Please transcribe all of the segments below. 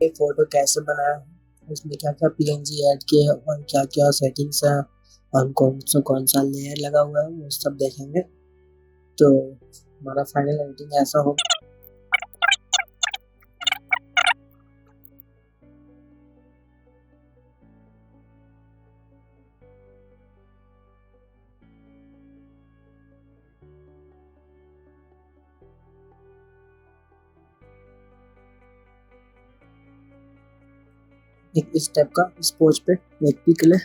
ये फोटो कैसे बनाया है, उसमें क्या क्या पीएनजी ऐड किए हैं और क्या क्या सेटिंग्स है और कौन सा लेयर लगा हुआ है, वो सब देखेंगे। तो हमारा फाइनल एडिटिंग ऐसा हो। एक इस टाइप का इस पोज पे एक पिक ले,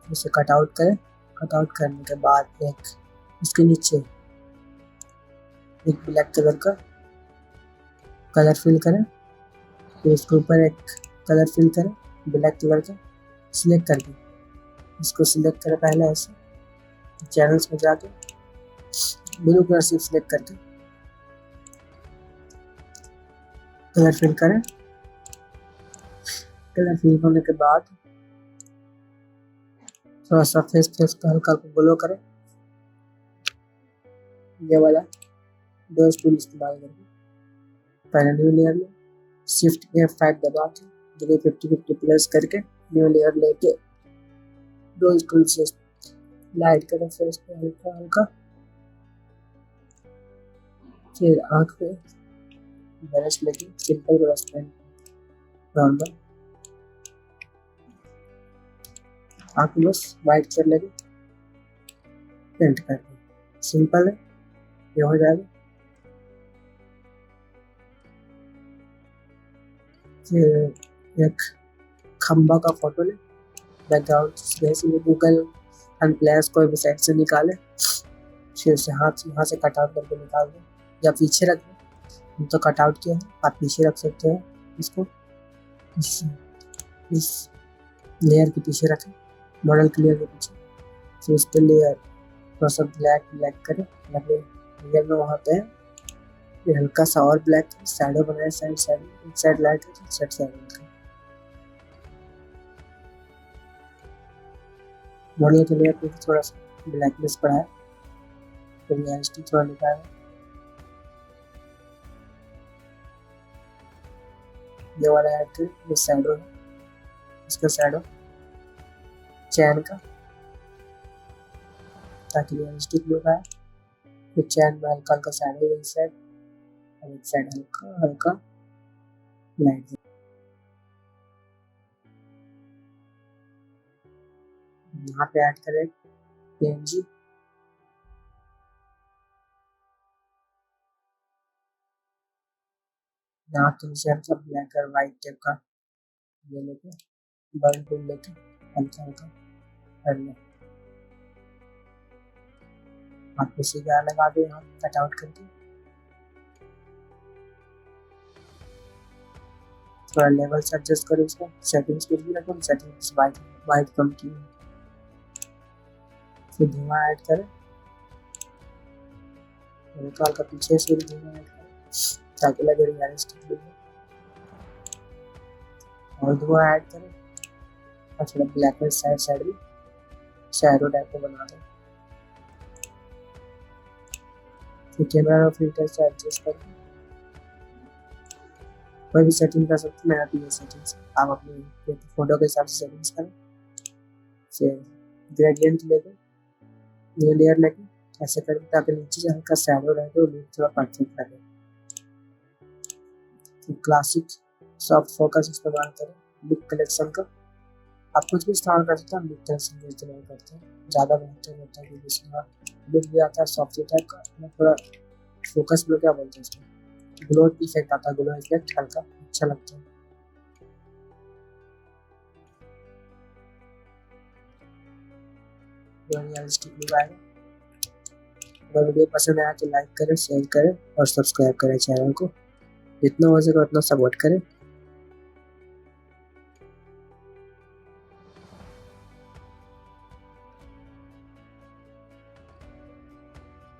उसे कट आउट करें। कट आउट करने के बाद एक इसके नीचे एक ब्लैक कलर का कलर फिल करें, फिर इसके ऊपर एक कलर फिल करें ब्लैक कलर का, सिलेक्ट करके इसको सिलेक्ट करें पहले ऐसे, चैनल्स में जाके ब्लू कलर से सिलेक्ट करके कलर फिल करें। कलर फिल होने के बाद थोड़ा सा फेस को हल्का ग्लो करें, ये वाला दो टूल इस्तेमाल करके पहले न्यू लेयर में शिफ्ट F5 दबा के डिग्री 50-50 प्लस करके न्यू लेयर लेके दो टूल से लाइट करें फेस पे हल्का हल्का, फिर आँख पे ब्रश लेके सिंपल ब्रश पेन नॉर्मल आँख बस वाइट कर लेके पेंट कर दें। सिंपल है, ये हो जाएगा। फिर एक खंबा का फोटो ले, बैकग्राउंड जैसे गूगल अनप्लेस कोई भी साइड से निकाले, फिर उसे हाथ यहाँ से कट आउट करके निकाल दें या पीछे रख दें। हम तो कट आउट किया है, आप पीछे रख सकते हैं इसको, इस लेयर के पीछे रखें, मॉडल के लेयर के पीछे, फिर उस पर लेयर थोड़ा सा ब्लैक करें लेयर में वहाँ पे फिर हल्का सा और ब्लैक शैडो बनाए साइड लाइट साइड मॉडल के लेयर पे थोड़ा सा ब्लैकनेस बढ़ाए, तो रियलिस्टिक थोड़ा निकाले। ये वाला ऐड करें, ये शैडो है, इसका शैडो चैन का, ताकि रियलिस्टिक लुक आए। फिर चैन में हल्का हल्का शैडो इस साइड और एक साइड हल्का हल्का लाइट। यहाँ पे ऐड करें पीएनजी, यहाँ के नीचे हल्का ब्लैक और व्हाइट टाइप का ये लेके बर्न टूल लेके हल्का हल्का कर लें। आप इसी का लगा दो यहाँ कट आउट करके, थोड़ा लेवल से एडजस्ट करें उसका, सेटिंग्स कुछ भी रखें, सेटिंग्स वाइट कम की। फिर धुआं ऐड करें, हल्का हल्का पीछे से भी धुआं ऐड करें ताकि लगे रियलिस्टिक लुक, और धुआं ऐड करें और थोड़ा ब्लैक एंड साइड भी शैडो टाइप को बना दें। फिर कैमरा फिल्टर से एडजस्ट करके कोई भी सेटिंग कर सकते हैं, मेरा भी ये सेटिंग्स आप अपने फोटो के हिसाब से सेटिंग्स करें। फिर ग्रेडियंट लेके न्यू लेयर लेके ऐसे करें ताकि नीचे से हल्का शैडो रहे तो लुक थोड़ा परफेक्ट लगे। फिर क्लासिक सॉफ्ट फोकस इस्तेमाल करें बिग कलेक्शन का, आप कुछ भी इस्तेमाल कर सकते हैं, बिग कलेक्शन का इस्तेमाल करते हैं, ज़्यादा बेहतर होता है क्योंकि इसमें लुक भी आता है सॉफ्ट टाइप का, थोड़ा फोकस में क्या बोलते हैं इसमें ग्लो इफेक्ट आता है, ग्लो इफेक्ट हल्का अच्छा लगता है। रियलिस्टिक लुक आएगा। अगर वीडियो पसंद आया तो लाइक करें, शेयर करें और सब्सक्राइब करें चैनल को, जितना हो सके उतना सपोर्ट करें।